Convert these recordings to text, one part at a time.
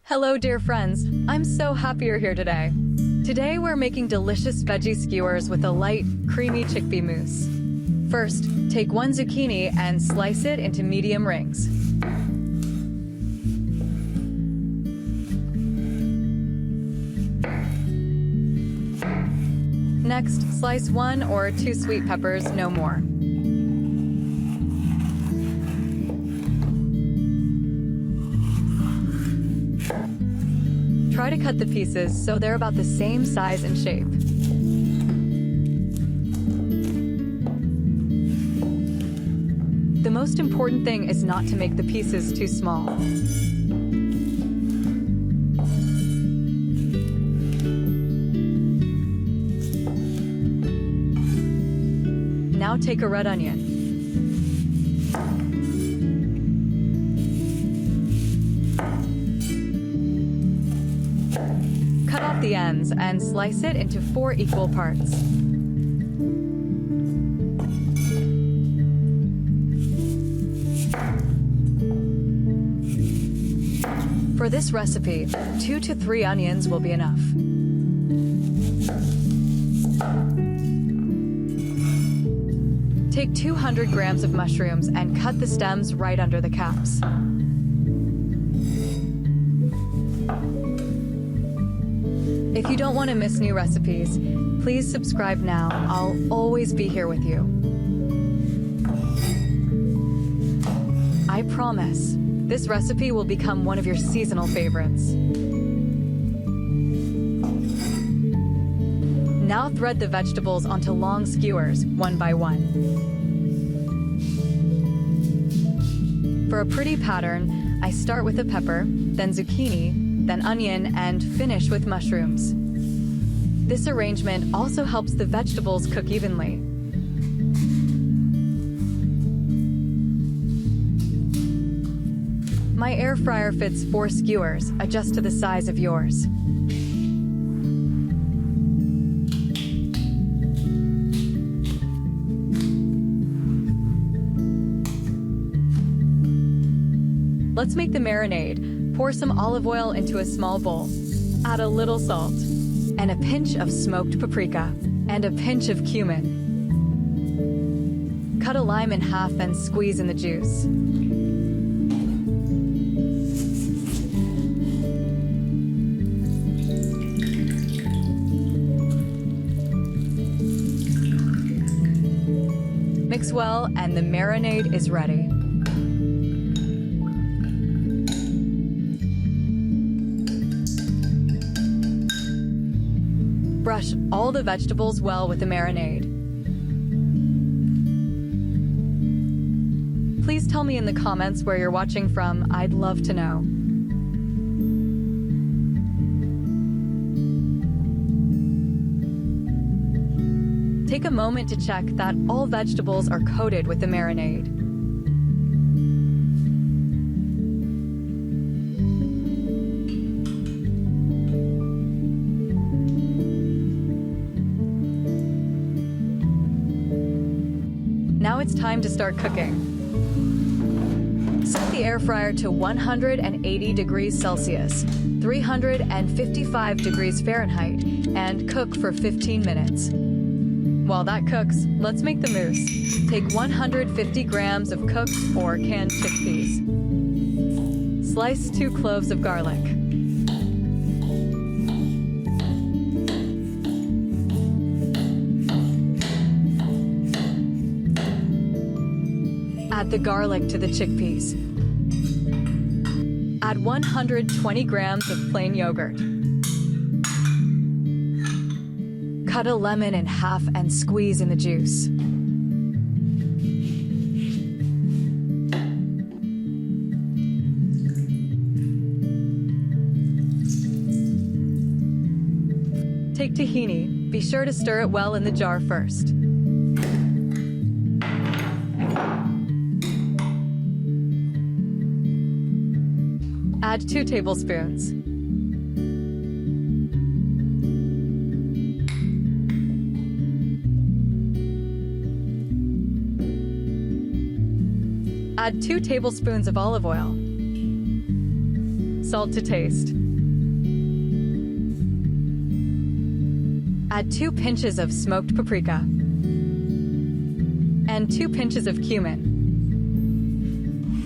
Hello, dear friends. I'm so happy you're here today. Today, we're making delicious veggie skewers with a light, creamy chickpea mousse. First, take one zucchini and slice it into medium rings. Next, slice 1 or 2 sweet peppers, no more. Try to cut the pieces so they're about the same size and shape. The most important thing is not to make the pieces too small. Now take a red onion. Cut off the ends and slice it into 4 equal parts. For this recipe, 2 to 3 onions will be enough. Take 200 grams of mushrooms and cut the stems right under the caps. If you don't want to miss new recipes, please subscribe now. I'll always be here with you. I promise, this recipe will become one of your seasonal favorites. Now thread the vegetables onto long skewers, one by one. For a pretty pattern, I start with a pepper, then zucchini, then onion, and finish with mushrooms. This arrangement also helps the vegetables cook evenly. My air fryer fits 4 skewers. Adjust to the size of yours. Let's make the marinade. Pour some olive oil into a small bowl. Add a little salt, and a pinch of smoked paprika, and a pinch of cumin. Cut a lime in half and squeeze in the juice. Mix well, and the marinade is ready. Brush all the vegetables well with the marinade. Please tell me in the comments where you're watching from. I'd love to know. Take a moment to check that all vegetables are coated with the marinade. Now it's time to start cooking. Set the air fryer to 180 degrees Celsius, 355 degrees Fahrenheit, and cook for 15 minutes. While that cooks, let's make the mousse. Take 150 grams of cooked or canned chickpeas. Slice 2 cloves of garlic. Add the garlic to the chickpeas. Add 120 grams of plain yogurt. Cut a lemon in half and squeeze in the juice. Take tahini. Be sure to stir it well in the jar first. Add 2 tablespoons. Add 2 tablespoons of olive oil. Salt to taste. Add 2 pinches of smoked paprika and 2 pinches of cumin.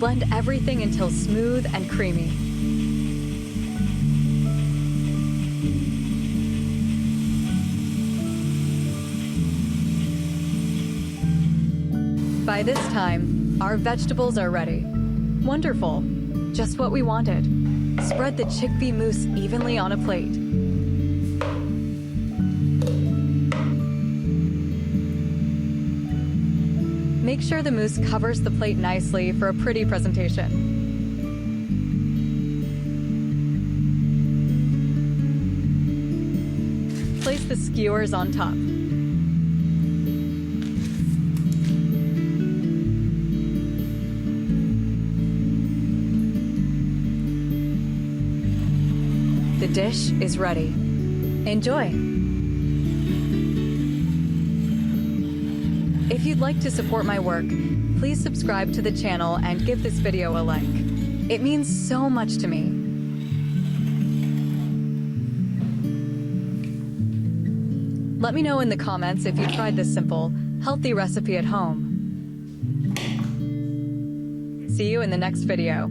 Blend everything until smooth and creamy. By this time, our vegetables are ready. Wonderful, just what we wanted. Spread the chickpea mousse evenly on a plate. Make sure the mousse covers the plate nicely for a pretty presentation. Place the skewers on top. The dish is ready. Enjoy! If you'd like to support my work, please subscribe to the channel and give this video a like. It means so much to me. Let me know in the comments if you tried this simple, healthy recipe at home. See you in the next video.